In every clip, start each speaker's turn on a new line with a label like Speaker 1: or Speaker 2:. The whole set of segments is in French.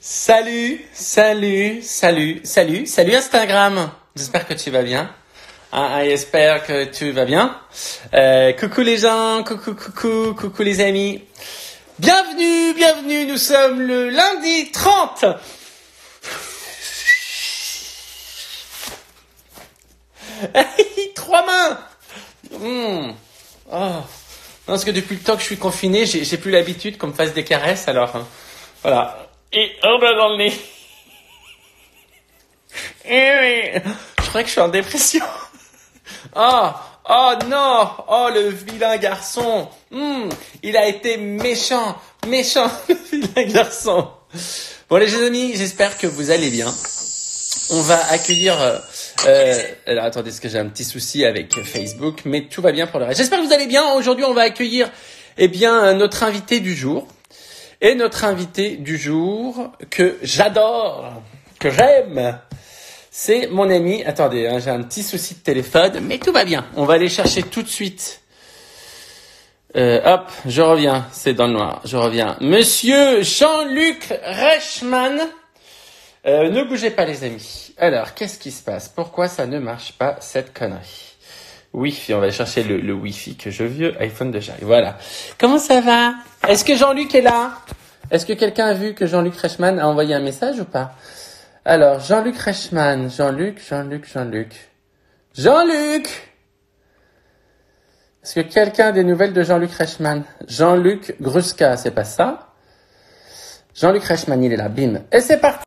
Speaker 1: Salut, salut, salut, salut, salut Instagram. J'espère que tu vas bien. J'espère que tu vas bien. Coucou les gens, coucou les amis. Bienvenue, nous sommes le lundi 30. Trois mains. Oh. Non, parce que depuis le temps que je suis confiné, j'ai plus l'habitude qu'on me fasse des caresses, alors voilà. Et on va dans le nez. Je crois que je suis en dépression. Oh non. Oh, le vilain garçon. Il a été méchant, le vilain garçon. Bon les amis, j'espère que vous allez bien. On va accueillir... alors attendez, est-ce que j'ai un petit souci avec Facebook, mais tout va bien pour le reste. J'espère que vous allez bien. Aujourd'hui, on va accueillir notre invité du jour. Et notre invité du jour, que j'adore, que j'aime, c'est mon ami... Attendez, j'ai un petit souci de téléphone, mais tout va bien. On va aller chercher tout de suite. Hop, je reviens. C'est dans le noir, je reviens. Monsieur Jean-Luc Reichmann. Ne bougez pas les amis. Alors, qu'est-ce qui se passe? Pourquoi ça ne marche pas, cette connerie? Wi-Fi, on va chercher le Wi-Fi que je veux. iPhone de Jarry. Voilà. Comment ça va? Est-ce que Jean-Luc est là? Est-ce que quelqu'un a vu que Jean-Luc Reichmann a envoyé un message ou pas? Alors, Jean-Luc Reichmann. Jean-Luc. Est-ce que quelqu'un a des nouvelles de Jean-Luc Reichmann? Jean-Luc Gruska, c'est pas ça? Jean-Luc Reichmann, il est là. Bim. Et c'est parti.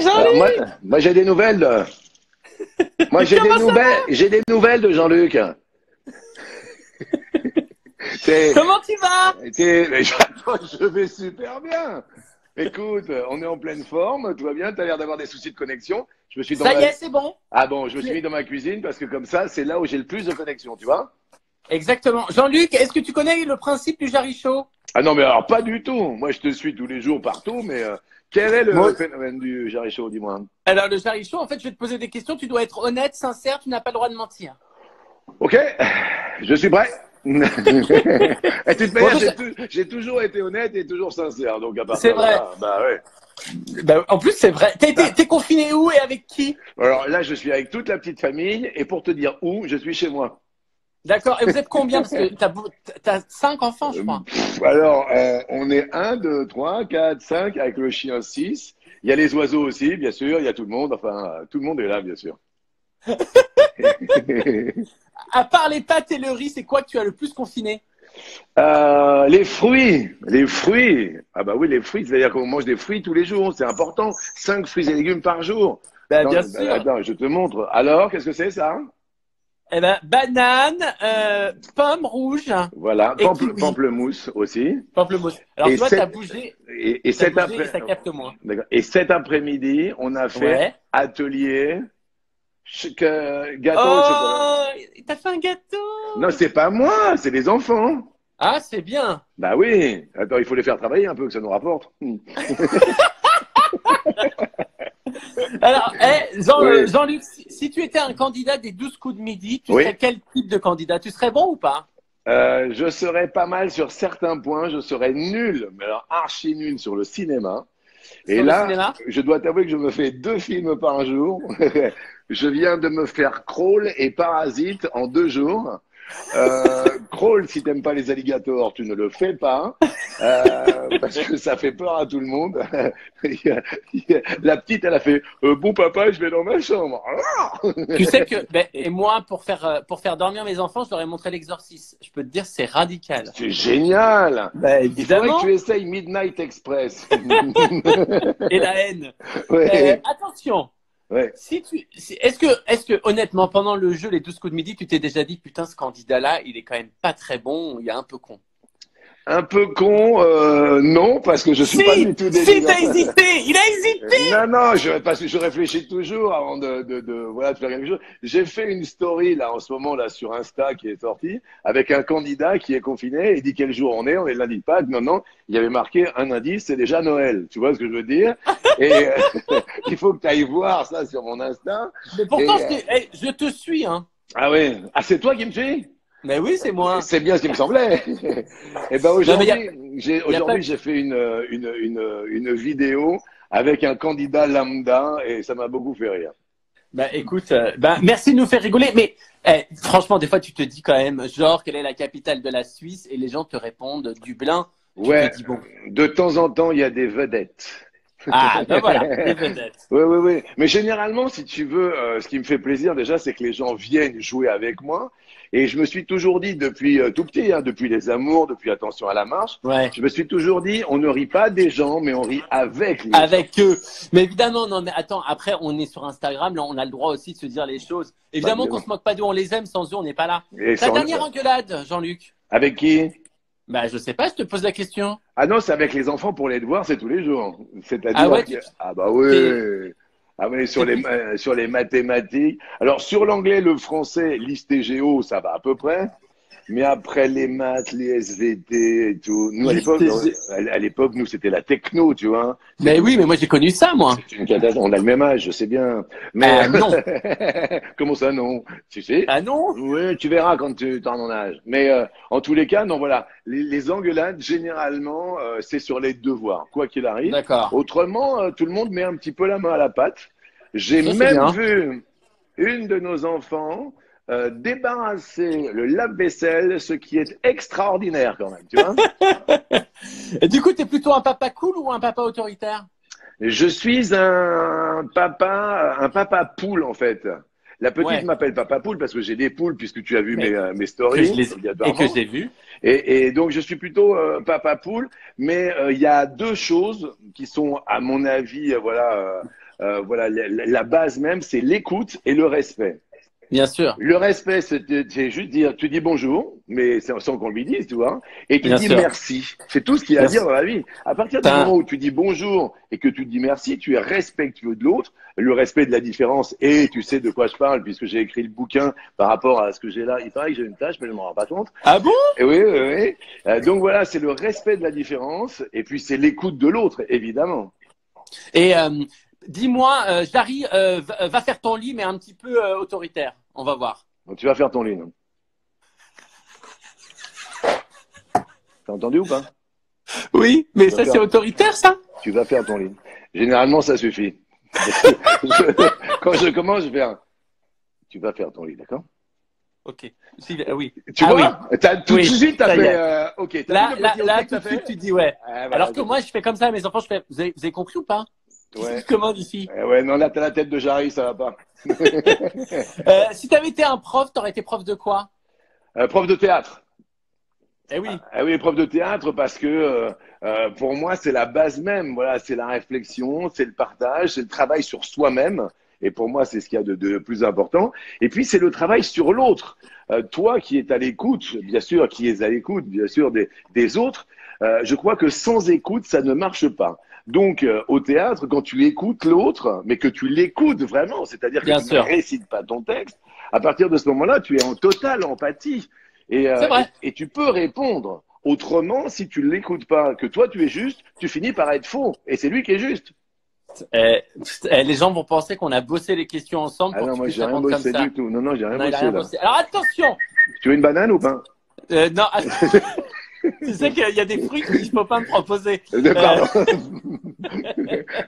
Speaker 2: Alors, moi j'ai des nouvelles. Moi j'ai des nouvelles de Jean-Luc.
Speaker 1: Comment tu vas?
Speaker 2: Je vais super bien. Écoute, on est en pleine forme, tout va bien, tu as l'air d'avoir des soucis de connexion.
Speaker 1: Ça y est, c'est bon.
Speaker 2: Ah bon, je me suis mis dans ma cuisine parce que comme ça, c'est là où j'ai le plus de connexion, tu vois?
Speaker 1: Exactement. Jean-Luc, est-ce que tu connais le principe du Jarry Show?
Speaker 2: Ah non, mais alors pas du tout. Moi je te suis tous les jours partout, mais quel est le phénomène du Jarry Show, dis-moi?
Speaker 1: Alors le Jarry Show, en fait, je vais te poser des questions, tu dois être honnête, sincère, tu n'as pas le droit de mentir.
Speaker 2: Ok, je suis prêt. Et tu te j'ai toujours été honnête et toujours sincère, donc à part
Speaker 1: c'est vrai.
Speaker 2: Bah ouais.
Speaker 1: Bah, en plus, c'est vrai. T'es confiné où et avec qui?
Speaker 2: Alors là, je suis avec toute la petite famille et pour te dire où, je suis chez moi.
Speaker 1: D'accord. Et vous êtes combien? Parce que t'as 5 enfants, je crois.
Speaker 2: Alors, on est 1, 2, 3, 4, 5, avec le chien 6. Il y a les oiseaux aussi, bien sûr. Il y a tout le monde. Enfin, tout le monde est là, bien sûr.
Speaker 1: À part les pâtes et le riz, c'est quoi que tu as le plus confiné?
Speaker 2: Les fruits. Ah bah oui, les fruits, c'est-à-dire qu'on mange des fruits tous les jours. C'est important. 5 fruits et légumes par jour.
Speaker 1: Bah, bien sûr.
Speaker 2: Attends, je te montre. Alors, qu'est-ce que c'est ça?
Speaker 1: Eh ben, banane, pomme rouge.
Speaker 2: Voilà, pamplemousse aussi.
Speaker 1: Pamplemousse. Alors, toi, t'as bougé.
Speaker 2: Et
Speaker 1: ça capte moins.
Speaker 2: Et cet après-midi, on a fait atelier, gâteau au chocolat.
Speaker 1: T'as fait un gâteau?
Speaker 2: Non, c'est pas moi, c'est les enfants.
Speaker 1: Ah, c'est bien.
Speaker 2: Bah oui. Attends, il faut les faire travailler un peu, que ça nous rapporte.
Speaker 1: Alors, Jean-Luc, si tu étais un candidat des 12 coups de midi, tu serais quel type de candidat? Tu serais bon ou pas?
Speaker 2: Je serais pas mal sur certains points. Je serais nul, mais alors archi nul sur le cinéma. Et là, je dois t'avouer que je me fais 2 films par jour. Je viens de me faire Crawl et Parasite en 2 jours. Crawl, si t'aimes pas les alligators, tu ne le fais pas, parce que ça fait peur à tout le monde. La petite, elle a fait bon papa, je vais dans ma chambre.
Speaker 1: Tu sais que et moi pour faire dormir mes enfants, je leur ai montré l'Exorciste. Je peux te dire, c'est radical.
Speaker 2: C'est génial.
Speaker 1: Évidemment.
Speaker 2: Il faudrait que tu essayes Midnight Express.
Speaker 1: Et la haine.
Speaker 2: Ouais.
Speaker 1: Attention.
Speaker 2: Ouais.
Speaker 1: Est-ce que honnêtement, pendant le jeu, les 12 coups de midi, tu t'es déjà dit, putain, ce candidat-là, il est quand même pas très bon, il est un peu con?
Speaker 2: Un peu con, non, parce que je suis pas du tout
Speaker 1: Si, t'as hésité! Il a hésité!
Speaker 2: Non, parce que je réfléchis toujours avant de faire quelque chose. J'ai fait une story, là, en ce moment, là, sur Insta, qui est sortie, avec un candidat qui est confiné, et dit quel jour on est le lundi de Pâques. Non, il y avait marqué un indice, c'est déjà Noël. Tu vois ce que je veux dire? Et il faut que tu ailles voir ça sur mon Insta.
Speaker 1: Mais pourtant, je te suis, hein.
Speaker 2: Ah ouais. Ah, c'est toi qui me suis?
Speaker 1: Mais oui, c'est moi.
Speaker 2: C'est bien ce qui me semblait. Et ben aujourd'hui, j'ai fait une vidéo avec un candidat lambda et ça m'a beaucoup fait rire.
Speaker 1: Bah écoute, merci de nous faire rigoler, mais franchement, des fois, tu te dis quand même, genre, quelle est la capitale de la Suisse? Et les gens te répondent Dublin.
Speaker 2: Ouais,
Speaker 1: te dis, bon.
Speaker 2: de temps en temps, il y a des vedettes.
Speaker 1: Ah, ben voilà, des vedettes.
Speaker 2: Oui. Mais généralement, si tu veux, ce qui me fait plaisir déjà, c'est que les gens viennent jouer avec moi. Et je me suis toujours dit depuis tout petit, hein, depuis les amours, depuis Attention à la marche, je me suis toujours dit, on ne rit pas des gens, mais on rit avec les gens.
Speaker 1: Avec eux. Mais évidemment, non, mais attends, après, on est sur Instagram, là, on a le droit aussi de se dire les choses. Évidemment qu'on se moque pas d'eux, on les aime, sans eux, on n'est pas là. Ta dernière engueulade, Jean-Luc?
Speaker 2: Avec qui?
Speaker 1: Bah, je sais pas, je te pose la question.
Speaker 2: Ah non, c'est avec les enfants pour les devoirs, c'est tous les jours.
Speaker 1: C'est-à-dire
Speaker 2: ah bah oui. Ah oui, sur les mathématiques. Alors, sur l'anglais, le français, liste et géo, ça va à peu près. Mais après les maths, les SVT et tout. Nous, à l'époque, nous, c'était la techno, tu vois.
Speaker 1: Mais oui, mais moi, j'ai connu ça, moi.
Speaker 2: C'est une catastrophe. On a le même âge, je sais bien. Mais
Speaker 1: non.
Speaker 2: Comment ça, non? Tu sais?
Speaker 1: Ah non?
Speaker 2: Oui, tu verras quand tu auras mon âge. Mais en tous les cas, non, voilà. Les engueulades, généralement, c'est sur les devoirs, quoi qu'il arrive.
Speaker 1: D'accord.
Speaker 2: Autrement, tout le monde met un petit peu la main à la pâte. J'ai même vu une de nos enfants débarrasser le lave-vaisselle, ce qui est extraordinaire quand même, tu vois.
Speaker 1: Et du coup, tu es plutôt un papa cool ou un papa autoritaire?
Speaker 2: Je suis un papa poule en fait. La petite m'appelle papa poule parce que j'ai des poules puisque tu as vu mes stories.
Speaker 1: Et que j'ai vu.
Speaker 2: Et donc je suis plutôt papa poule, mais il y a deux choses qui sont à mon avis, voilà, la base même, c'est l'écoute et le respect.
Speaker 1: Bien sûr.
Speaker 2: Le respect, c'est juste dire, tu dis bonjour, mais sans qu'on lui dise, tu vois, et tu dis merci. C'est tout ce qu'il y a à dire dans la vie. À partir du moment où tu dis bonjour et que tu dis merci, tu es respectueux de l'autre, le respect de la différence, et tu sais de quoi je parle, puisque j'ai écrit le bouquin par rapport à ce que j'ai là. Il paraît que j'ai une tâche, mais je ne m'en rends pas compte.
Speaker 1: Ah bon?
Speaker 2: Et oui. Donc voilà, c'est le respect de la différence, et puis c'est l'écoute de l'autre, évidemment.
Speaker 1: Et dis-moi, Jarry, va faire ton lit, mais un petit peu autoritaire. On va voir.
Speaker 2: Donc, tu vas faire ton lit, non? T'as entendu ou pas?
Speaker 1: Oui, mais ça, c'est autoritaire, ça?
Speaker 2: Tu vas faire ton lit. Généralement, ça suffit. Quand je commence, je vais faire. Tu vas faire ton lit, d'accord?
Speaker 1: Ok. Oui.
Speaker 2: Tu vois? Tout de suite, t'as fait. Ok.
Speaker 1: Là, tout de suite, tu dis ouais. Alors que moi, je fais comme ça, mes enfants, je fais. Vous avez compris ou pas?
Speaker 2: Ouais.
Speaker 1: Comment ici?
Speaker 2: Ouais, non, là, t'as la tête de Jarry, ça va pas.
Speaker 1: Si t'avais été un prof, t'aurais été prof de quoi?
Speaker 2: Prof de théâtre.
Speaker 1: Eh oui.
Speaker 2: Oui, prof de théâtre parce que pour moi, c'est la base même. Voilà, c'est la réflexion, c'est le partage, c'est le travail sur soi-même. Et pour moi, c'est ce qu'il y a de plus important. Et puis, c'est le travail sur l'autre. Toi qui es à l'écoute, bien sûr, des autres, je crois que sans écoute, ça ne marche pas. Donc, au théâtre, quand tu écoutes l'autre, mais que tu l'écoutes vraiment, c'est-à-dire que tu ne récites pas ton texte, à partir de ce moment-là, tu es en totale empathie. Et tu peux répondre. Autrement, si tu ne l'écoutes pas, que toi tu es juste, tu finis par être faux. Et c'est lui qui est juste.
Speaker 1: Les gens vont penser qu'on a bossé les questions ensemble.
Speaker 2: Ah non, moi j'ai rien bossé du tout. Non, j'ai rien bossé là.
Speaker 1: Alors attention.
Speaker 2: Tu veux une banane ou pas?
Speaker 1: Non. Tu sais qu'il y a des fruits qu'il ne faut pas me proposer.
Speaker 2: Pardon.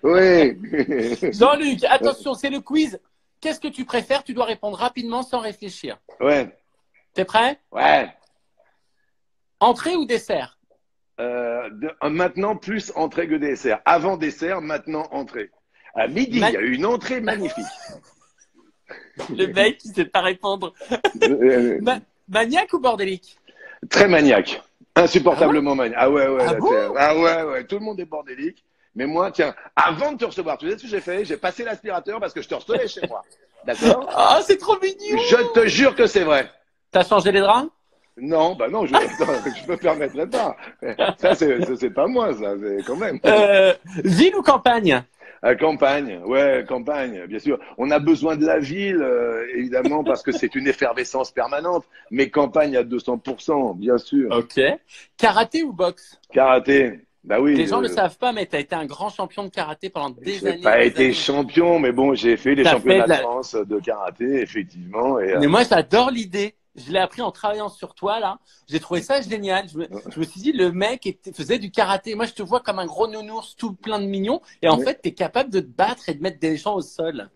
Speaker 2: Oui.
Speaker 1: Jean-Luc, attention, c'est le quiz. Qu'est-ce que tu préfères? Tu dois répondre rapidement sans réfléchir.
Speaker 2: Ouais.
Speaker 1: T'es prêt?
Speaker 2: Ouais.
Speaker 1: Entrée ou dessert?
Speaker 2: Maintenant, plus entrée que dessert. Avant dessert, maintenant entrée. À midi, il y a une entrée magnifique.
Speaker 1: Le mec, il ne sait pas répondre. Maniaque ou bordélique?
Speaker 2: Très maniaque. Insupportablement maniaque. Ah ouais.
Speaker 1: Ouais.
Speaker 2: Tout le monde est bordélique. Mais moi, tiens, avant de te recevoir, tu sais ce que j'ai fait? J'ai passé l'aspirateur parce que je te recevais chez moi. D'accord?
Speaker 1: Ah, c'est trop mignon!
Speaker 2: Je te jure que c'est vrai.
Speaker 1: T'as changé les draps?
Speaker 2: Non, non, je me permettrai pas. Ça, c'est pas moi, ça, c'est quand même.
Speaker 1: Ville ou campagne?
Speaker 2: Campagne, campagne, bien sûr. On a besoin de la ville, évidemment, parce que c'est une effervescence permanente. Mais campagne à 200%, bien sûr.
Speaker 1: Ok. Karaté ou boxe?
Speaker 2: Karaté. Bah oui.
Speaker 1: Les gens ne le savent pas, mais tu as été un grand champion de karaté pendant des années.
Speaker 2: J'ai pas été champion, mais bon, j'ai fait les championnats de France de karaté, effectivement.
Speaker 1: Mais moi, j'adore l'idée. je l'ai appris en travaillant sur toi, là. J'ai trouvé ça génial. Je me suis dit, le mec faisait du karaté. Moi, je te vois comme un gros nounours tout plein de mignons. Et en fait, tu es capable de te battre et de mettre des gens au sol.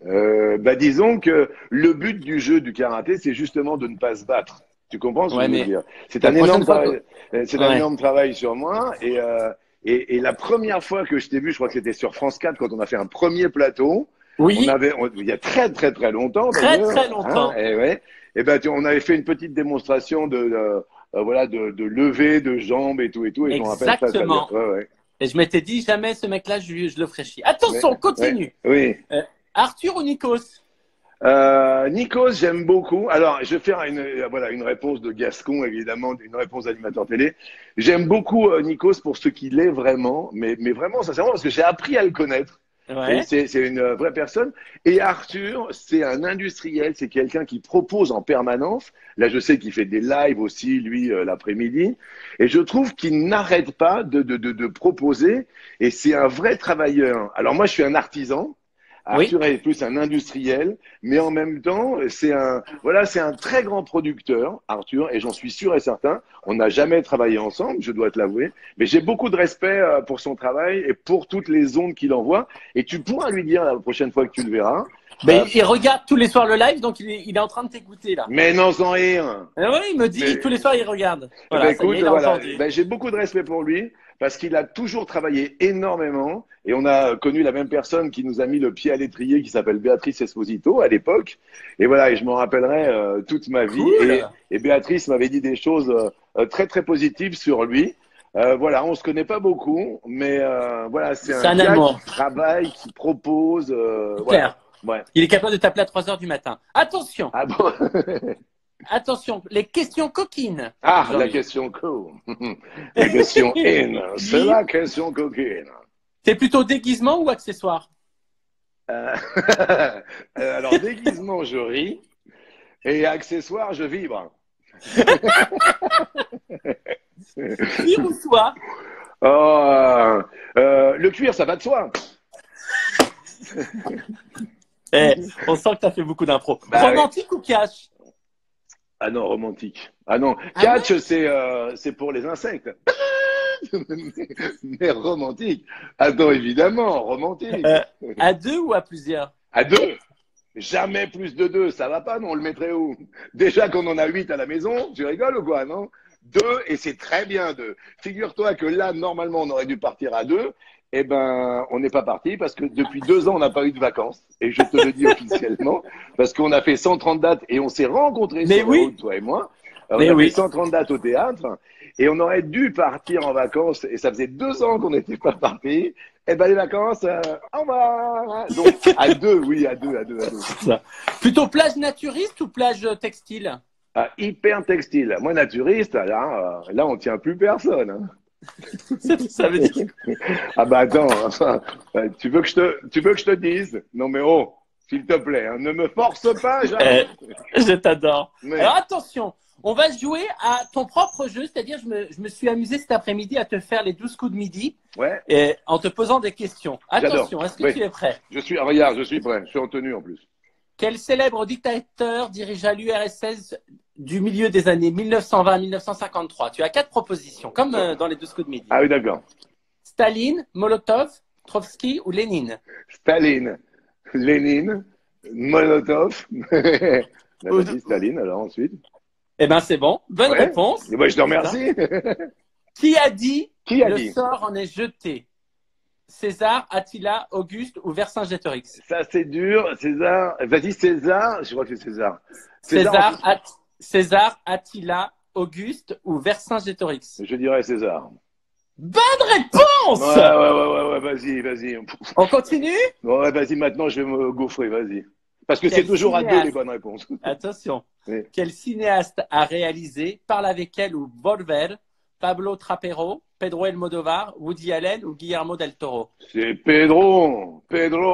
Speaker 2: Disons que le but du jeu du karaté, c'est justement de ne pas se battre. Tu comprends ce que je veux dire? C'est un énorme travail. C'est un énorme travail sur moi. Et la première fois que je t'ai vu, je crois que c'était sur France 4 quand on a fait un premier plateau.
Speaker 1: Oui.
Speaker 2: Il y a très longtemps.
Speaker 1: Très longtemps.
Speaker 2: Hein, on avait fait une petite démonstration de lever de jambes et tout. Et je me rappelle ça.
Speaker 1: Exactement. Et je m'étais dit, jamais ce mec-là, je le ferai chier. Attention, continue.
Speaker 2: Oui.
Speaker 1: Arthur ou Nikos?
Speaker 2: Nikos, j'aime beaucoup. Alors, je vais faire une réponse de Gascon, évidemment, une réponse d'animateur télé. J'aime beaucoup Nikos pour ce qu'il est vraiment, mais vraiment, sincèrement, parce que j'ai appris à le connaître. Ouais. C'est une vraie personne. Et Arthur, c'est un industriel, c'est quelqu'un qui propose en permanence. Là, je sais qu'il fait des lives aussi, lui, l'après-midi. Et je trouve qu'il n'arrête pas de proposer. Et c'est un vrai travailleur. Alors moi, je suis un artisan. Arthur est plus un industriel, mais en même temps, c'est un très grand producteur, Arthur, et j'en suis sûr et certain. On n'a jamais travaillé ensemble, je dois te l'avouer, mais j'ai beaucoup de respect pour son travail et pour toutes les ondes qu'il envoie. Et tu pourras lui dire la prochaine fois que tu le verras.
Speaker 1: Il regarde tous les soirs le live, donc il est en train de t'écouter là.
Speaker 2: Mais non, sans rien.
Speaker 1: Oui, il me dit tous les soirs il regarde.
Speaker 2: J'ai beaucoup de respect pour lui parce qu'il a toujours travaillé énormément et on a connu la même personne qui nous a mis le pied à l'étrier qui s'appelle Béatrice Esposito à l'époque. Et voilà, et je m'en rappellerai toute ma vie. Cool. Et Béatrice m'avait dit des choses très positives sur lui. On se connaît pas beaucoup, mais c'est un gars qui travaille, qui propose.
Speaker 1: Claire. Ouais. Il est capable de t'appeler à 3 heures du matin. Attention.
Speaker 2: Ah bon.
Speaker 1: Attention, les questions coquines.
Speaker 2: Ah, la question co. La question in. C'est la question coquine.
Speaker 1: T'es plutôt déguisement ou accessoire?
Speaker 2: Alors, déguisement, je ris. Et accessoire, je vibre.
Speaker 1: Cuir ou soie?
Speaker 2: Le cuir, ça va de soi.
Speaker 1: On sent que tu as fait beaucoup d'impro. Romantique ou cash?
Speaker 2: Ah non, romantique. Ah non, catch, c'est pour les insectes. Mais romantique. Attends, évidemment, romantique.
Speaker 1: À 2 ou à plusieurs?
Speaker 2: À 2. Jamais plus de 2. Ça va pas, non? On le mettrait où? Déjà qu'on en a 8 à la maison. Tu rigoles ou quoi, non? 2, et c'est très bien 2. Figure-toi que là, normalement, on aurait dû partir à 2. Eh ben, on n'est pas parti parce que depuis 2 ans, on n'a pas eu de vacances. Et je te le dis officiellement, parce qu'on a fait 130 dates et on s'est rencontrés sur la route, toi et moi. On a fait 130 dates au théâtre et on aurait dû partir en vacances et ça faisait 2 ans qu'on n'était pas partis. Eh ben, les vacances, au revoir. Donc, à 2, oui, à 2.
Speaker 1: Plutôt plage naturiste ou plage textile?
Speaker 2: Hyper textile. Moi, naturiste, là, on tient plus personne. Hein.
Speaker 1: Ça veut dire.
Speaker 2: Ah bah attends, tu veux que je te dise? Non mais s'il te plaît, hein, ne me force pas.
Speaker 1: Je t'adore. Alors attention, on va jouer à ton propre jeu, c'est-à-dire je me suis amusé cet après-midi à te faire les 12 coups de midi et en te posant des questions. Attention, est-ce que tu es prêt?
Speaker 2: Regarde, je suis prêt, je suis en tenue en plus.
Speaker 1: Quel célèbre dictateur dirigea l'URSS du milieu des années 1920 à 1953? Tu as 4 propositions, comme dans les 12 coups de midi.
Speaker 2: Ah oui, d'accord.
Speaker 1: Staline, Molotov, Trotsky ou Lénine?
Speaker 2: Staline, Lénine, Molotov. Vas-y, Staline, alors ensuite.
Speaker 1: Eh ben c'est bon, bonne réponse.
Speaker 2: Et moi, je te remercie.
Speaker 1: Qui a dit le sort en est jeté? César, Attila, Auguste ou Vercingétorix?
Speaker 2: Ça, c'est dur. César. Vas-y, César. Je crois que c'est César.
Speaker 1: César, Attila, Auguste ou Vercingétorix?
Speaker 2: Je dirais César.
Speaker 1: Bonne réponse!
Speaker 2: Ouais, vas-y.
Speaker 1: On continue?
Speaker 2: Ouais, vas-y, maintenant, je vais me gaufrer, vas-y. Parce que c'est toujours à 2 les bonnes réponses.
Speaker 1: Attention. Oui. Quel cinéaste a réalisé Parle avec elle ou Volver, Pablo Trapero, Pedro Almodovar, Woody Allen ou Guillermo del Toro?
Speaker 2: C'est Pedro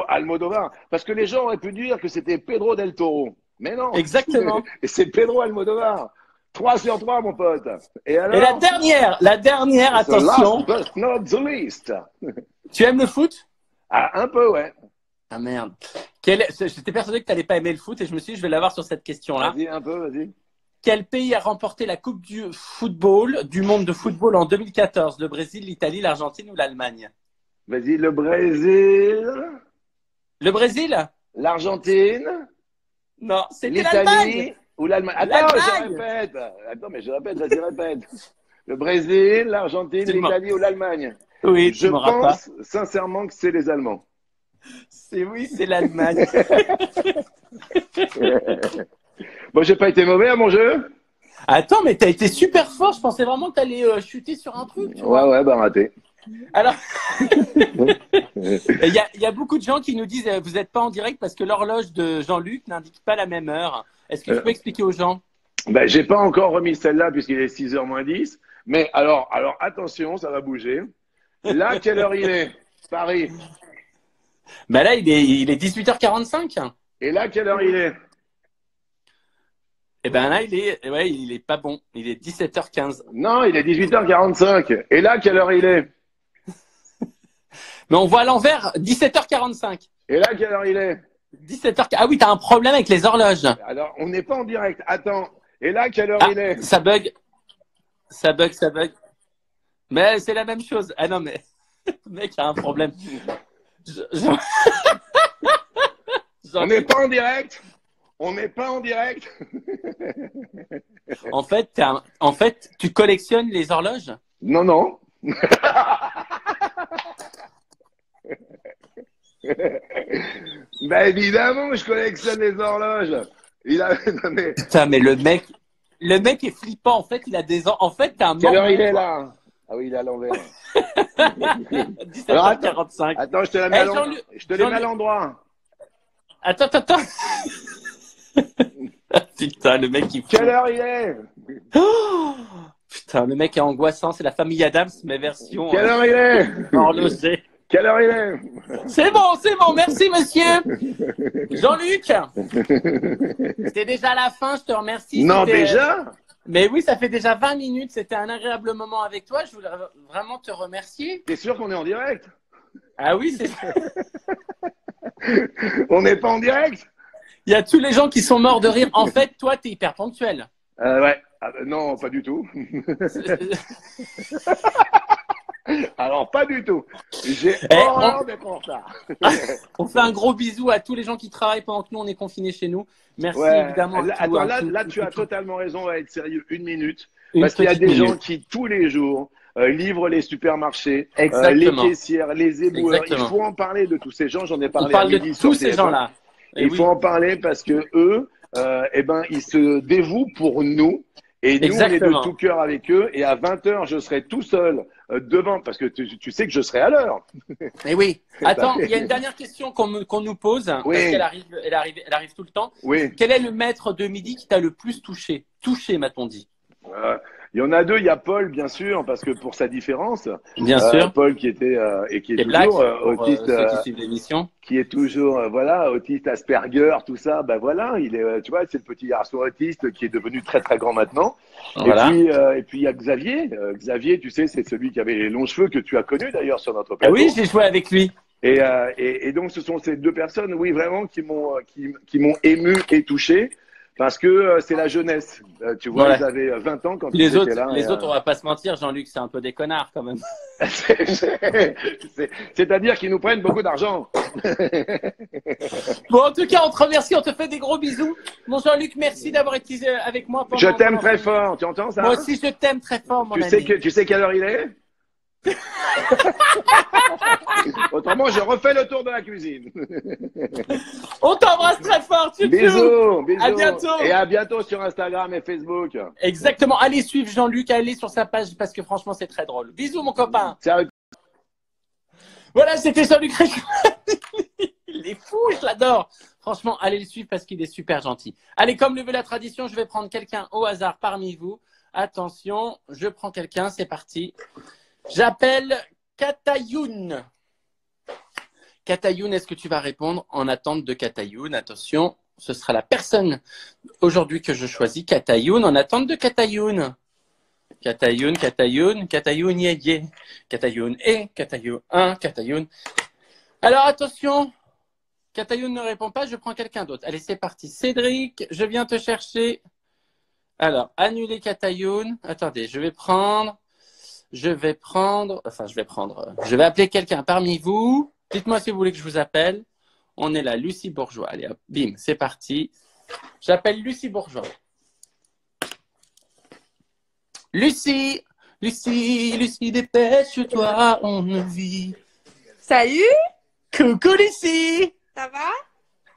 Speaker 2: Almodovar. Parce que les gens auraient pu dire que c'était Pedro del Toro. Mais non.
Speaker 1: Exactement.
Speaker 2: Et c'est Pedro Almodovar. 3 sur 3, mon pote. Et
Speaker 1: la dernière, attention.
Speaker 2: Last but not the least.
Speaker 1: Tu aimes le foot?
Speaker 2: Un peu, ouais.
Speaker 1: Ah merde. J'étais persuadé que tu n'allais pas aimer le foot et je me suis dit, je vais l'avoir sur cette question-là.
Speaker 2: Vas-y, un peu, vas-y.
Speaker 1: Quel pays a remporté la Coupe du monde de football en 2014? Le Brésil, l'Italie, l'Argentine ou l'Allemagne?
Speaker 2: Vas-y, le Brésil,
Speaker 1: Le Brésil?
Speaker 2: l'Argentine,
Speaker 1: Non, c'était l'Allemagne.
Speaker 2: l'Italie ou l'Allemagne. Attends, je
Speaker 1: L'Allemagne.
Speaker 2: répète. Attends, mais je répète, vas-y, répète. Le Brésil, l'Argentine, l'Italie ou l'Allemagne.
Speaker 1: Oui,
Speaker 2: Je
Speaker 1: tu m'auras pas.
Speaker 2: pense sincèrement que c'est les Allemands.
Speaker 1: C'est l'Allemagne.
Speaker 2: Bon, j'ai pas été mauvais à mon jeu?
Speaker 1: Attends, mais t'as été super fort. Je pensais vraiment que t'allais chuter sur un truc. Tu vois.
Speaker 2: Ouais, bah raté.
Speaker 1: Alors, il y a beaucoup de gens qui nous disent vous n'êtes pas en direct parce que l'horloge de Jean-Luc n'indique pas la même heure. Est-ce que tu peux expliquer aux gens?
Speaker 2: Ben, j'ai pas encore remis celle-là puisqu'il est 6h moins 10. Mais alors attention, ça va bouger. Là, quelle heure il est? Paris.
Speaker 1: Ben là, il est 18h45.
Speaker 2: Et là, quelle heure il est?
Speaker 1: Et ben là, il est pas bon. Il est 17h15.
Speaker 2: Non, il est 18h45. Et là, quelle heure il est?
Speaker 1: Mais on voit à l'envers, 17h45.
Speaker 2: Et là, quelle heure il est?
Speaker 1: 17h. Ah oui, t'as un problème avec les horloges.
Speaker 2: Alors, on n'est pas en direct. Attends. Et là, quelle heure il est?
Speaker 1: Ça bug. Ça bug. Mais c'est la même chose. Ah non, mais le mec a un problème.
Speaker 2: On n'est pas en direct. On n'est pas en direct.
Speaker 1: En fait, tu collectionnes les horloges?
Speaker 2: Non, non. Ben évidemment, je collectionne les horloges. Non, mais...
Speaker 1: Putain, mais le mec est flippant. En fait, il a des en fait, t'as un
Speaker 2: Quelle heure
Speaker 1: mort,
Speaker 2: il est
Speaker 1: toi.
Speaker 2: là? Ah oui, il est à l'envers.
Speaker 1: 17h45.
Speaker 2: Attends, je te la mets à l'endroit.
Speaker 1: Attends. Putain, le mec il
Speaker 2: Quelle heure il est?
Speaker 1: Oh putain, le mec est angoissant. C'est la famille Adams, mais version
Speaker 2: Quelle heure il est?
Speaker 1: horloger.
Speaker 2: Quelle heure il est?
Speaker 1: C'est bon. Merci, monsieur. Jean-Luc, c'était déjà la fin. Je te remercie.
Speaker 2: Non, déjà?
Speaker 1: Mais oui, ça fait déjà 20 minutes. C'était un agréable moment avec toi. Je voulais vraiment te remercier.
Speaker 2: T'es sûr qu'on est en direct?
Speaker 1: Ah oui, c'est
Speaker 2: On n'est pas en direct?
Speaker 1: Il y a tous les gens qui sont morts de rire. En fait, toi, t'es hyper ponctuel.
Speaker 2: Ouais. Non, pas du tout. Alors, pas du tout. J'ai horreur d'être en retard.
Speaker 1: On fait un gros bisou à tous les gens qui travaillent pendant que nous, on est confinés chez nous. Merci évidemment.
Speaker 2: Là, tu as totalement raison. On va être sérieux 1 minute. Parce qu'il y a des gens qui, tous les jours, livrent les supermarchés, les caissières, les éboueurs. Il faut en parler de tous ces gens. J'en ai parlé
Speaker 1: on parle de tous ces gens-là.
Speaker 2: Il faut en parler parce que eux, ils se dévouent pour nous. Et nous, on est de tout cœur avec eux. Et à 20h, je serai tout seul devant, parce que tu sais que je serai à l'heure.
Speaker 1: Mais oui. Attends, il y a une dernière question qu'on nous pose,
Speaker 2: oui.
Speaker 1: parce qu'elle arrive tout le temps.
Speaker 2: Oui.
Speaker 1: Quel est le maître de midi qui t'a le plus touché? Touché, m'a-t-on dit.
Speaker 2: Il y en a deux. Il y a Paul, bien sûr, parce que pour sa différence.
Speaker 1: Bien sûr.
Speaker 2: Paul qui était qui est toujours autiste, qui est toujours autiste Asperger, tout ça. Ben voilà, il est, tu vois, c'est le petit garçon autiste qui est devenu très très grand maintenant. Voilà. Et puis il y a Xavier. Xavier, tu sais, c'est celui qui avait les longs cheveux que tu as connu d'ailleurs sur notre plateau.
Speaker 1: Ah oui, j'ai joué avec lui.
Speaker 2: Et donc ce sont ces deux personnes, oui, vraiment, qui m'ont ému et touché. Parce que c'est la jeunesse. Tu vois, ils avaient 20 ans quand ils étaient là.
Speaker 1: Les autres, on va pas se mentir, Jean-Luc, c'est un peu des connards quand même.
Speaker 2: C'est-à-dire qu'ils nous prennent beaucoup d'argent.
Speaker 1: Bon, en tout cas, on te remercie, on te fait des gros bisous. Mon Jean-Luc, merci d'avoir été avec moi pendant...
Speaker 2: Je t'aime très fort, tu entends ça?
Speaker 1: Moi aussi, je t'aime très fort, mon ami.
Speaker 2: Tu sais quelle heure il est? Autrement, je refais le tour de la cuisine.
Speaker 1: On t'embrasse très fort,
Speaker 2: bisous.
Speaker 1: À bientôt.
Speaker 2: Et à bientôt sur Instagram et Facebook.
Speaker 1: Exactement. Allez suivre Jean-Luc, allez sur sa page parce que franchement, c'est très drôle. Bisous, mon copain.
Speaker 2: Ciao.
Speaker 1: Voilà, c'était Jean-Luc. Il est fou, je l'adore. Franchement, allez le suivre parce qu'il est super gentil. Allez, comme le veut la tradition, je vais prendre quelqu'un au hasard parmi vous. Attention, je prends quelqu'un, c'est parti. J'appelle Katayoun. Katayoun, est-ce que tu vas répondre en attente de Katayoun? Attention, ce sera la personne aujourd'hui que je choisis. Katayoun, en attente de Katayoun. Katayoun, yé. Katayoun et Katayoun 1, Katayoun. Alors attention, Katayoun ne répond pas, je prends quelqu'un d'autre. Allez, c'est parti. Cédric, je viens te chercher. Alors, annuler Katayoun. Attendez, je vais appeler quelqu'un parmi vous. Dites-moi si vous voulez que je vous appelle. On est là, Lucie Bourgeois. Allez, hop, bim, c'est parti. J'appelle Lucie Bourgeois. Lucie, dépêche-toi, on ne vit.
Speaker 3: Salut!
Speaker 1: Coucou Lucie!
Speaker 3: Ça va?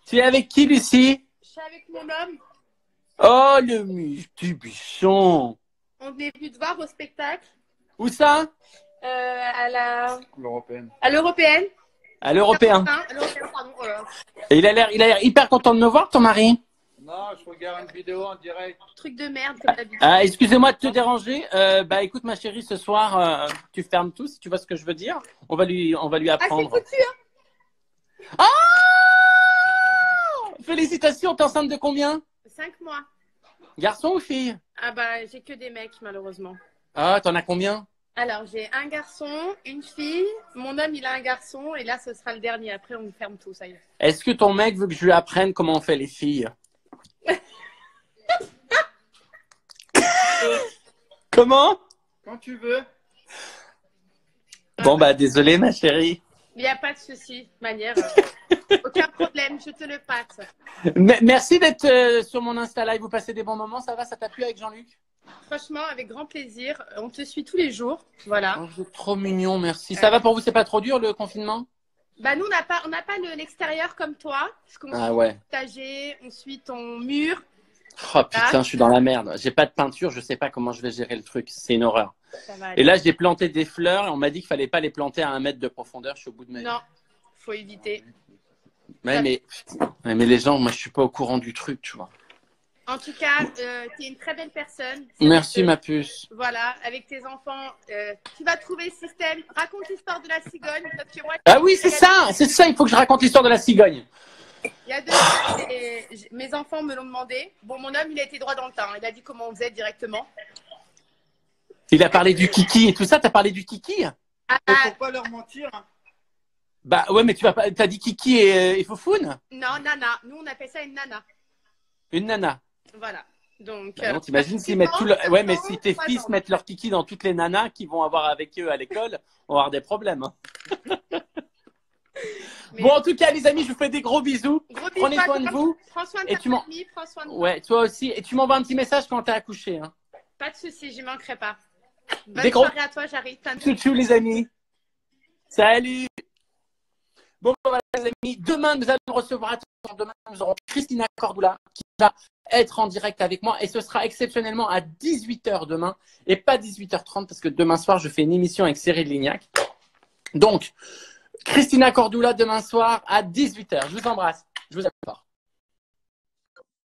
Speaker 1: Tu es avec qui, Lucie?
Speaker 3: Je suis avec mon homme.
Speaker 1: Oh, le petit bichon!
Speaker 3: On est venu te voir au spectacle.
Speaker 1: Où ça?
Speaker 3: À
Speaker 2: L'européenne.
Speaker 3: l'Européenne.
Speaker 1: À l'Européen.
Speaker 3: À l'Européenne, pardon. Oh là là.
Speaker 1: Et il a l'air hyper content de me voir, ton mari.
Speaker 4: Non, je regarde une vidéo en direct.
Speaker 3: Truc de merde, comme d'habitude.
Speaker 1: Ah, excusez-moi de te déranger. Écoute, ma chérie, ce soir, tu fermes tout, si tu vois ce que je veux dire. On va lui
Speaker 3: Ah, c'est
Speaker 1: apprendre.
Speaker 3: foutu, hein?
Speaker 1: Ah! Félicitations, t'es enceinte de combien?
Speaker 3: 5 mois.
Speaker 1: Garçon ou fille?
Speaker 3: Ah bah, j'ai que des mecs, malheureusement.
Speaker 1: Ah, t'en as combien?
Speaker 3: Alors, j'ai un garçon, une fille. Mon homme, il a un garçon. Et là, ce sera le dernier. Après, on ferme tout, ça y est.
Speaker 1: Est-ce que ton mec veut que je lui apprenne comment on fait les filles? Comment?
Speaker 4: Quand tu veux.
Speaker 1: Bon, bah, désolé, ma chérie.
Speaker 3: Il n'y a pas de souci, de manière. Aucun problème, je te le passe.
Speaker 1: Merci d'être sur mon Insta Live. Vous passez des bons moments, ça va? Ça t'a plu avec Jean-Luc?
Speaker 3: Franchement, avec grand plaisir. On te suit tous les jours. Voilà.
Speaker 1: Oh, vous êtes trop mignon, merci. Ça va pour vous? C'est pas trop dur le confinement?
Speaker 3: Bah, nous, on n'a pas l'extérieur comme toi. Parce qu'on
Speaker 1: Ah
Speaker 3: suit
Speaker 1: ouais.
Speaker 3: ton potager, on suit ton mur.
Speaker 1: Oh putain, je suis dans la merde. J'ai pas de peinture, je sais pas comment je vais gérer le truc. C'est une horreur.
Speaker 3: Ça va aller.
Speaker 1: Et là, j'ai planté des fleurs et on m'a dit qu'il fallait pas les planter à 1 mètre de profondeur. Je suis au bout de ma vie.
Speaker 3: Non, faut éviter.
Speaker 1: Ouais, mais les gens, moi, je suis pas au courant du truc, tu vois.
Speaker 3: En tout cas, tu es une très belle personne.
Speaker 1: Merci, ma puce.
Speaker 3: Voilà, avec tes enfants, tu vas trouver le système. Raconte l'histoire de la cigogne. Parce que moi,
Speaker 1: Ah oui, c'est ça, il faut que je raconte l'histoire de la cigogne.
Speaker 3: il y a 2 ans, mes enfants me l'ont demandé. Bon, mon homme, il a été droit dans le temps. Il a dit comment on faisait directement.
Speaker 1: Il a parlé du kiki et tout ça, t'as parlé du kiki?
Speaker 3: Ah,
Speaker 4: Faut pas leur mentir. Hein.
Speaker 1: Bah ouais, mais t'as dit kiki et foufoune?
Speaker 3: non, nana. Nous, on appelle ça une nana.
Speaker 1: Une nana.
Speaker 3: Voilà. Donc,
Speaker 1: Bah non, t'imagines s'ils mettent tout ouais, mais si tes
Speaker 3: 3
Speaker 1: fils
Speaker 3: ans.
Speaker 1: mettent leur kiki dans toutes les nanas qu'ils vont avoir avec eux à l'école, on va avoir des problèmes. Hein.
Speaker 3: Mais-
Speaker 1: Bon, en tout cas, les amis, je vous fais des gros bisous.
Speaker 3: Gros bisous
Speaker 1: Prenez
Speaker 3: à
Speaker 1: soin de
Speaker 3: toi.
Speaker 1: vous.
Speaker 3: Prends soin de
Speaker 1: Et
Speaker 3: ta
Speaker 1: tu m'en-
Speaker 3: famille, prends soin de toi.
Speaker 1: Ouais, toi aussi. Et tu m'envoies un petit message quand t'es accouché. Hein.
Speaker 3: Pas de soucis, j'y manquerai pas. Bonne
Speaker 1: Des gros-
Speaker 3: soirée à toi, j'arrive.
Speaker 1: Tchou les amis. Salut. Bon, voilà les amis. Demain, nous allons recevoir, demain, nous aurons Christina Cordula qui va être en direct avec moi et ce sera exceptionnellement à 18h demain et pas 18h30 parce que demain soir, je fais une émission avec Cyril Lignac. Donc, Christina Cordula demain soir à 18h. Je vous embrasse. Je vous adore.